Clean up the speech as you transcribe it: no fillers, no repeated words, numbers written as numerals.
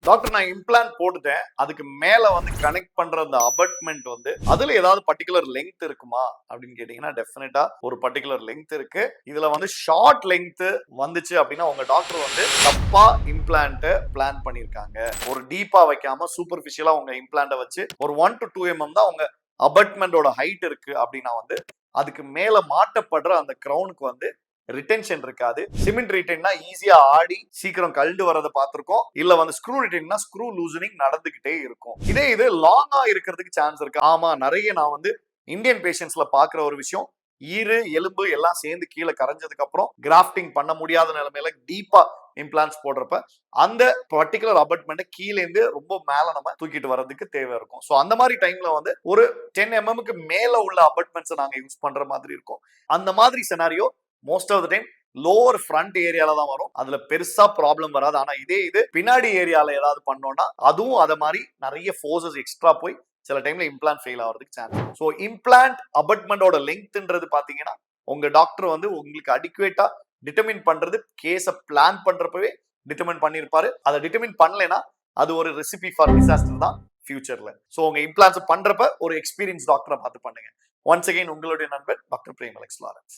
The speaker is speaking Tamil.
டாக்டர் நான் இம்ப்ளான்ட் போட்டுட்டேன், அதுக்கு மேல வந்து கனெக்ட் பண்ற அந்த அபட்மெண்ட் வந்து அதுல ஏதாவது பர்டிகுலர் லெங்த் இருக்குமா அப்படின்னு கேட்டீங்கன்னா டெஃபினட்டா ஒரு பர்டிகுலர் லெங்த் இருக்கு. இதுல வந்து ஷார்ட் லெங்த் வந்துச்சு அப்படின்னா உங்க டாக்டர் வந்து தப்பா இம்ப்ளான்ட் பிளான் பண்ணிருக்காங்க. ஒரு டீப்பா வைக்காம சூப்பர்ஃபிஷியலா உங்க இம்ப்ளான்ட வச்சு ஒரு 1 to 2 mm தான் உங்க அபட்மெண்டோட ஹைட் இருக்கு அப்படின்னா வந்து அதுக்கு மேல மாட்டப்படுற அந்த கிரவுனுக்கு வந்து ரிட்டென்ஷன் இருக்காது. சிமெண்ட் ரிட்டெயின்னா ஈஸியா ஆடி சீக்கிரம் கழண்டு வரதை பார்த்திருக்கோம். இல்ல வந்து ஸ்க்ரூ ரிட்டெயின்னா ஸ்க்ரூ லூசனிங் நடந்துகிட்டே இருக்கும். இதே இது லாங்கா இருக்கிறதுக்கு சான்ஸ் இருக்கு. ஆமா, நிறைய நான் வந்து இந்தியன் பேஷண்ட்ஸ்ல பாக்குற ஒரு விஷயம், ஈறு எலும்பு எல்லாம் சேர்ந்து கீழே கரைஞ்சதுக்கு அப்புறம் கிராஃப்டிங் பண்ண முடியாத நிலைமையில டீப்பா இம்ப்ளான்ஸ் போடுறப்ப அந்த பர்டிகுலர் அபட்மெண்ட் கீழே இருந்து ரொம்ப மேல நம்ம தூக்கிட்டு வர்றதுக்கு தேவை இருக்கும். சோ அந்த மாதிரி டைம்ல வந்து ஒரு 10 mm மேல உள்ள அபட்மெண்ட்ஸ் நாங்க யூஸ் பண்ற மாதிரி இருக்கும். அந்த மாதிரி scenario most of the time lower front ஏரியால தான் வரும். அதுல பெருசா ப்ராப்ளம் வராது. ஆனா இதே இது பின்னாடி ஏரியால ஏதாவது பண்ணோம்னா அதுவும் அத மாதிரி நிறைய ஃபோர்ஸஸ் எக்ஸ்ட்ரா போய் சில டைம்ல இம்ப்ளான்ட் ஃபெயில் ஆகிறதுக்கு சான்ஸ். ஸோ இம்ப்ளான்ட் அபட்மெண்டோட லெங்க்ன்றது பாத்தீங்கன்னா உங்க டாக்டர் வந்து உங்களுக்கு அடிக்குவேட்டா டிட்டர்மின் பண்றது கேஸ பிளான் பண்றப்பவே டிட்டர்மின் பண்ணிருப்பாரு. அதை டிட்டர்மின் பண்ணலைன்னா அது ஒரு ரெசிபி ஃபார் டிசாஸ்டர் தான் ஃபியூச்சர்ல. ஸோ உங்க இம்ப்ளான்ஸ் பண்றப்ப ஒரு எக்ஸ்பீரியன்ஸ் டாக்டரை பார்த்து பண்ணுங்க. ஒன்ஸ் அகைன் உங்களுடைய நண்பர் டாக்டர் பிரேம் அலெக்ஸ் லாரன்ஸ்.